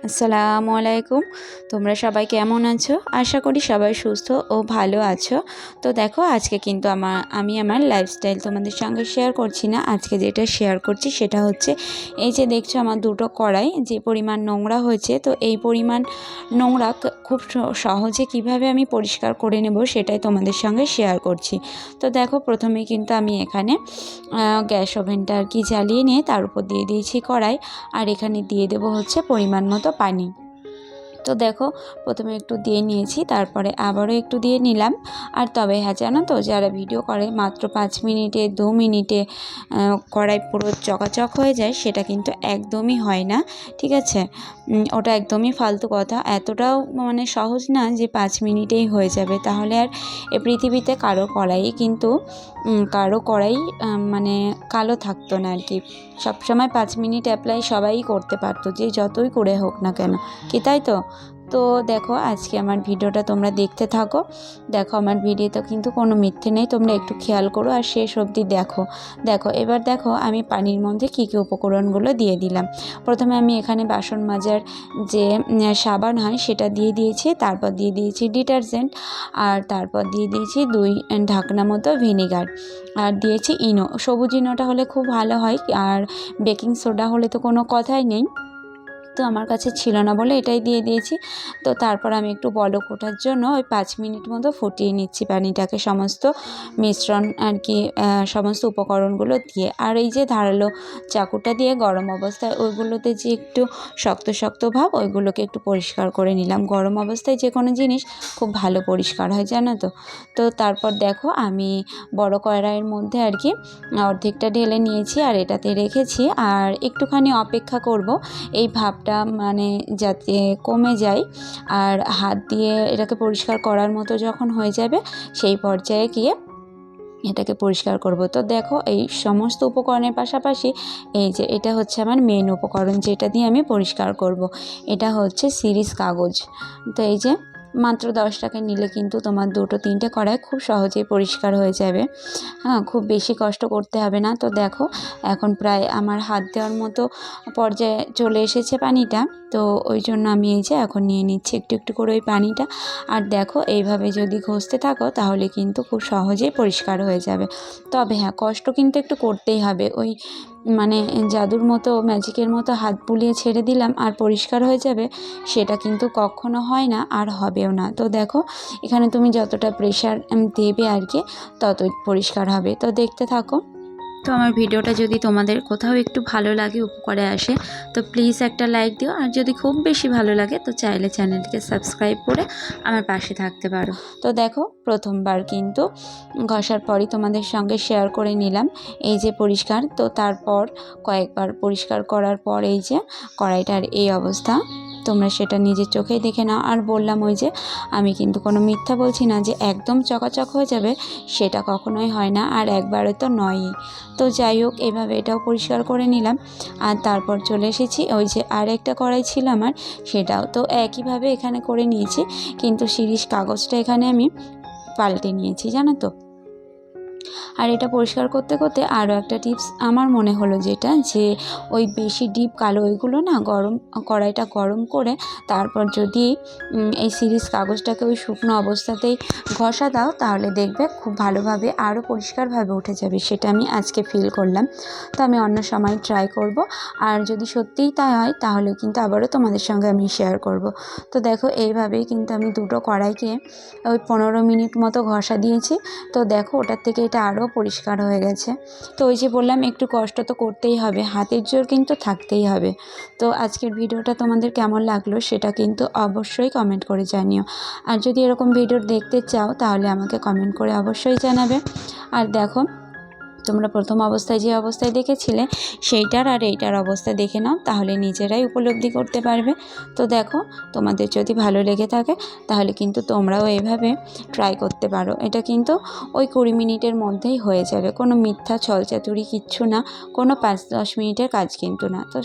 আসসালামু আলাইকুম। তোমরা সবাই কেমন আছো? আশা করি সবাই সুস্থ ও ভালো আছো। তো দেখো আজকে কিন্তু আমি আমার লাইফস্টাইল তোমাদের সঙ্গে শেয়ার করছি না। আজকে যেটা শেয়ার করছি সেটা হচ্ছে এই যে দেখছো আমার দুটো কড়াই যে পরিমাণ নোংরা হয়েছে, তো এই পরিমাণ নোংরা খুব সহজে কিভাবে আমি পরিষ্কার করে নেব সেটাই তোমাদের সঙ্গে শেয়ার করছি। তো দেখো প্রথমে কিন্তু আমি এখানে গ্যাস ওভেনটা আর কি জ্বালিয়ে নিয়ে তার উপর দিয়ে দিয়েছি কড়াই, আর এখানে দিয়ে দেবো হচ্ছে পরিমাণ মতো পানি। তো দেখো প্রথমে একটু দিয়ে নিয়েছি, তারপরে আবারও একটু দিয়ে নিলাম। আর তবে হ্যাঁ, জানো তো যারা ভিডিও করে মাত্র 5 মিনিটে 2 মিনিটে কড়াই পুরো চকাচক হয়ে যায়, সেটা কিন্তু একদমই হয় না, ঠিক আছে? ওটা একদমই ফালতু কথা। এতটাও মানে সহজ না যে 5 মিনিটেই হয়ে যাবে, তাহলে আর এ পৃথিবীতে কারো কড়াই মানে কালো থাকতো না আর কি। সবসময় 5 মিনিট অ্যাপ্লাই সবাই করতে পারতো, যে যতই করে হোক না কেন, কি তাই তো? তো দেখো আজকে আমার ভিডিওটা তোমরা দেখতে থাকো। দেখো আমার ভিডিওতে কিন্তু কোনো মিথ্যে নেই, তোমরা একটু খেয়াল করো আর শেষ অবধি দেখো এবার দেখো আমি পানির মধ্যে কী কী উপকরণগুলো দিয়ে দিলাম। প্রথমে আমি এখানে বাসন মাজার যে সাবান হয় সেটা দিয়ে দিয়েছি, তারপর দিয়ে দিয়েছি ডিটারজেন্ট, আর তারপর দিয়ে দিয়েছি 2 ঢাকনা মতো ভিনেগার, আর দিয়েছি ইনো। সবুজ ইনোটা হলে খুব ভালো হয়, আর বেকিং সোডা হলে তো কোনো কথাই নেই, তো আমার কাছে ছিল না বলে এটাই দিয়ে দিয়েছি। তো তারপর আমি একটু বলক ওঠার জন্য ওই 5 মিনিট মতো ফুটিয়ে নিচ্ছি পানিটাকে, সমস্ত মিশ্রণ আর কি সমস্ত উপকরণগুলো দিয়ে। আর এই যে ধারালো চাকুটা দিয়ে গরম অবস্থায় ওইগুলোতে যে একটু শক্ত শক্ত ভাব, ওইগুলোকে একটু পরিষ্কার করে নিলাম। গরম অবস্থায় যে কোনো জিনিস খুব ভালো পরিষ্কার হয়, জানো তো। তো তারপর দেখো আমি বড় কড়াইয়ের মধ্যে আর কি অর্ধেকটা ঢেলে নিয়েছি আর এটাতে রেখেছি, আর একটুখানি অপেক্ষা করব এই ভাবটা মানে যাতে কমে যায়, আর হাত দিয়ে এটাকে পরিষ্কার করার মতো যখন হয়ে যাবে সেই পর্যায়ে গিয়ে এটাকে পরিষ্কার করব। তো দেখো এই সমস্ত উপকরণের পাশাপাশি এই যে এটা হচ্ছে আমার মেন উপকরণ, যেটা দিয়ে আমি পরিষ্কার করব। এটা হচ্ছে সিরিজ কাগজ। তো এই যে মাত্র 10 টাকা নিলে কিন্তু তোমার 2-3টে কড়াই খুব সহজেই পরিষ্কার হয়ে যাবে। হ্যাঁ, খুব বেশি কষ্ট করতে হবে না। তো দেখো এখন প্রায় আমার হাত দেওয়ার মতো পর্যায়ে চলে এসেছে পানিটা, তো ওই জন্য আমি এই যে এখন নিয়ে নিচ্ছি একটু একটু করে ওই পানিটা। আর দেখো এইভাবে যদি ঘষতে থাকো তাহলে কিন্তু খুব সহজেই পরিষ্কার হয়ে যাবে। তবে হ্যাঁ, কষ্ট কিন্তু একটু করতেই হবে। ওই মানে জাদুর মতো ম্যাজিকের মতো হাত বুলিয়ে ছেড়ে দিলাম আর পরিষ্কার হয়ে যাবে, সেটা কিন্তু কখনো হয় না আর হবেও না। তো দেখো এখানে তুমি যতটা প্রেশার দেবে আর কি, ততই পরিষ্কার হবে। তো দেখতে থাকো। তো আমার ভিডিওটা যদি তোমাদের কোথাও একটু ভালো লাগে, উপকারে আসে, তো প্লিজ একটা লাইক দিও। আর যদি খুব বেশি ভালো লাগে তো চাইলে চ্যানেলটিকে সাবস্ক্রাইব করে আমার পাশে থাকতে পারো। তো দেখো প্রথমবার কিন্তু ঘষার পরই তোমাদের সঙ্গে শেয়ার করে নিলাম এই যে পরিষ্কার। তো তারপর কয়েকবার পরিষ্কার করার পর এই যে কড়াইটার এই অবস্থা, তোমরা সেটা নিজের চোখেই দেখে নাও। আর বললাম ওই যে আমি কিন্তু কোনো মিথ্যা বলছি না যে একদম চকাচক হয়ে যাবে, সেটা কখনোই হয় না, আর একবারে তো নয়ই। তো যাই হোক এভাবে এটাও পরিষ্কার করে নিলাম। আর তারপর চলে এসেছি ওই যে আর একটা কড়াই ছিল আমার, সেটাও তো একইভাবে এখানে করে নিয়েছি, কিন্তু শিরিষ কাগজটা এখানে আমি পাল্টে নিয়েছি, জানো তো। আর এটা পরিষ্কার করতে করতে আরও একটা টিপস আমার মনে হলো, যেটা যে ওই বেশি ডিপ কালো ওইগুলো না কড়াইটা গরম করে তারপর যদি এই সিরিজ কাগজটাকে ওই শুকনো অবস্থাতেই ঘষা দাও, তাহলে দেখবে খুব ভালোভাবে আরও পরিষ্কারভাবে উঠে যাবে। সেটা আমি আজকে ফিল করলাম। তো আমি অন্য সময় ট্রাই করব, আর যদি সত্যিই তাই হয় তাহলে কিন্তু আবারও তোমাদের সঙ্গে আমি শেয়ার করব। তো দেখো এইভাবেই কিন্তু আমি দুটো কড়াইকে ওই 15 মিনিট মতো ঘষা দিয়েছি। তো দেখো ওটার থেকে এটা আরও পরিষ্কার হয়ে গেছে। তো ওই যে বললাম একটু কষ্ট তো করতেই হবে, হাতের জোর কিন্তু থাকতেই হবে। তো আজকের ভিডিওটা তোমাদের কেমন লাগলো সেটা কিন্তু অবশ্যই কমেন্ট করে জানিও। আর যদি এরকম ভিডিও দেখতে চাও তাহলে আমাকে কমেন্ট করে অবশ্যই জানাবে। আর দেখো তোমরা প্রথম অবস্থায় যে অবস্থায় দেখেছিলে সেইটার আর এইটার অবস্থা দেখে নাও, তাহলে নিজেরাই উপলব্ধি করতে পারবে। তো দেখো তোমাদের যদি ভালো লেগে থাকে তাহলে কিন্তু তোমরাও এইভাবে ট্রাই করতে পারো। এটা কিন্তু ওই 20 মিনিটের মধ্যেই হয়ে যাবে, কোনো মিথ্যা ছলচাতুরি কিচ্ছু না, কোনো 5-10 মিনিটের কাজ কিন্তু না। তো